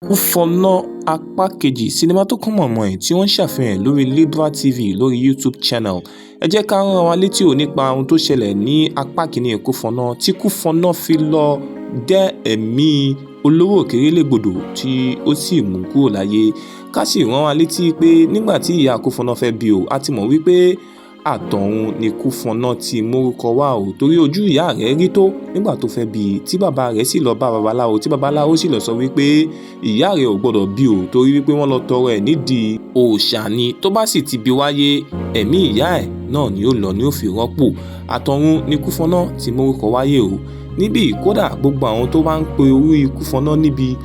KUFONNA apá kejì sinimá tó kún mọ̀ọ́mọ̀ ẹ̀ tí wọ́n ń ṣàfihàn lórí Liberty TV lórí YouTube channel. Ẹ jẹ́ ká rán wa létí nípa ohun tó ṣẹlẹ̀ ní apá kìíní KUFONNA tí KUFONNA fi lọ dẹ́ ẹ̀mí olówó òkèrè légbodò tí ó sì mú kúrò láyé. Ká sì rán wa létí pé nígbà tí ìyá KUFONNA fẹ́ bí o, a ti mọ̀ wípé àtọ̀hún ni KUFONNA ti mórúkọ wá o, torí ojú ìyá rẹ̀ rí tó nígbà tó fẹ́ bí, tí bàbá rẹ̀ sì lọ bá babaláwo, tí babaláwo sì lọ sọ wípé ìyá rẹ̀ ò gbọdọ̀ bí o torí wípé wọ́n lọ tọrọ ẹ̀ nídìí òòṣà ni, tó bá sì ti bí wáyé ẹ̀mí ìyá ẹ̀ náà ni ó lọ ni ó fi rọ́pò. Àtọ̀hún ni KUFONNA ti mórúkọ wáyé o. Níbí kódà gbogbo àwọn tó bá ń pe orí KUFONNA níbi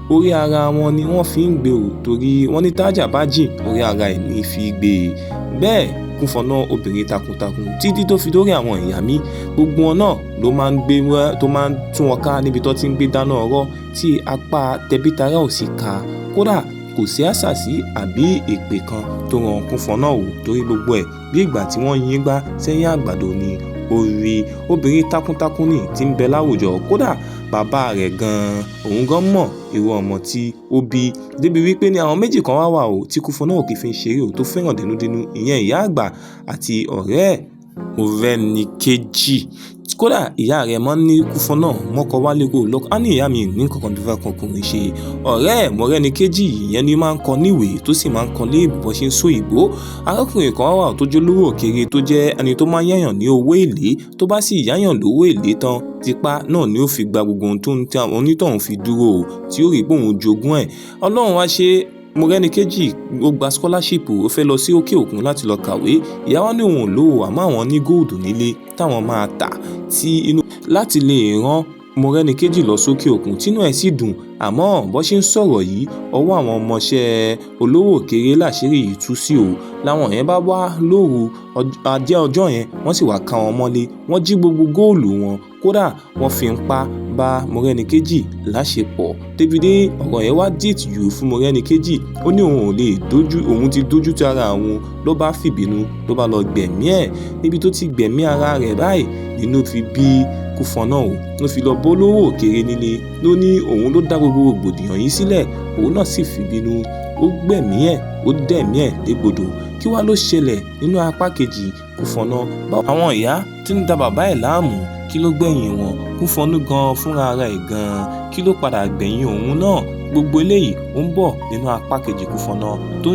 orí ara wọn ni wọ́n fi ń gbé o, torí wọ́n ní tájà bá jìn orí ara ẹ̀ ní fi gbé e. Bẹ́ẹ̀ KUFONNA obìnrin takuntakun títí tó fi dórí àwọn ìyá mi, gbogbo wọn náà ló máa ń gbé wá, tó máa ń tún wọn ká níbi tó ti ń gbé dáná ọ̀rọ̀ tí apá tẹbítara ò sì ká. Kódà kò sí àṣàsí àbí èpè kan tó ràn KUFONNA wò, torí gbogbo ẹ̀ bí ìgbà tí wọ́n yín gbá sẹ́yìn àgbàdo ni. Orí obìnrin takuntakun ni tí ń bẹ láwùjọ. Kódà bàbá rẹ̀ gan-an òun gan mọ̀ irú ọmọ tí ó bí, débi wípé ní àwọn méjì kan wà o tí KUFONNA ò kì í fi ń ṣeré o, tó fẹ́ràn dénúdénú, ìyẹn ìyá àgbà àti ọ̀rẹ́ ẹ̀ Mọ́rẹ́níkẹ́jì. Kódà ìyá rẹ̀ máa ń ní KUFONNA mọ́kọ wálé kó lọ́kọ, á ní ìyá mi ní nǹkan tó fẹ́ kọkùnrin ṣe. Ọ̀rẹ́ ẹ̀ Mọ́rẹ́níkẹ́jì ìyẹn ni máa ń kọ níwèé tó sì máa ń kọ léèbù bó ṣe ń sọ ìbò. Arákùnrin kan wà tó jẹ́ olówó òkèrè tó jẹ́ ẹni tó máa ń yáyàn ní owó èlé, tó bá sì yáyàn lówó èlé tán tipa náà ni ó fi gba gbogbo ohun tó ń tẹ àwọn onítọ̀hún fi dúró o, tí ó rí pé òun jogún ẹ̀. Ọlọ́run wá ṣe Mọ́rẹ́níkẹ́jì ó gba scholarship, ó fẹ́ lọ sí òkè òkun láti lọ kàwé. Ìyá wa ní òun ò lówó àmọ́ àwọn ní góòdù nílé táwọn máa tà tí inú láti lè rán Mọ́rẹ́níkẹ́jì lọ sókè òkun, tínú ẹ̀ sì dùn. Àmọ́ bó ṣe ń sọ̀rọ̀ yìí, ọwọ́ àwọn ọmọọṣẹ́ olówó òkèrè láṣìírí yìí tú sí o. Láwọn yẹn bá wá lóru ajé ọjọ́ yẹn, wọ́n sì wá ká wọn mọ́lé, wọ́n jí gbogbo góòlù wọn, kódà wọ́n fi ń pa bá Mọ́rẹ́níkẹ́jì láṣepọ̀. Débìdé ọ̀rọ̀ yẹn wá dìtì jù fún Mọ́rẹ́níkẹ́jì, ó ní òun ò lè òun ti dójú ti ara òun, ló bá fìbínú ló bá lọ gbẹ̀mí ẹ̀. Níbi tó ti gbẹ̀mí ara rẹ̀ báyìí nínú fi bí KUFONNA o, ló fi lọ bọ́ lówó òkèrè nílé, ló ní òun ló dá gbogbo rògbòdìyàn yìí sílẹ̀, òun náà sì fìbínú ó gbẹ̀mí ẹ̀, ó dẹ̀mí ẹ̀ légbodò. Kí wá ló ṣẹlẹ̀ nínú apá kejì KUFONNA? Àwọn ìyá tí ń da bàbá ẹ̀ láàmú, kí ló gbẹ̀yìn wọn? KUFONNA gan fúnra ara ẹ̀ gan, kí ló padà gbẹ̀yìn òun náà? Gbogbo eléyìí ó ń bọ̀ nínú apá kejì KUFONNA tó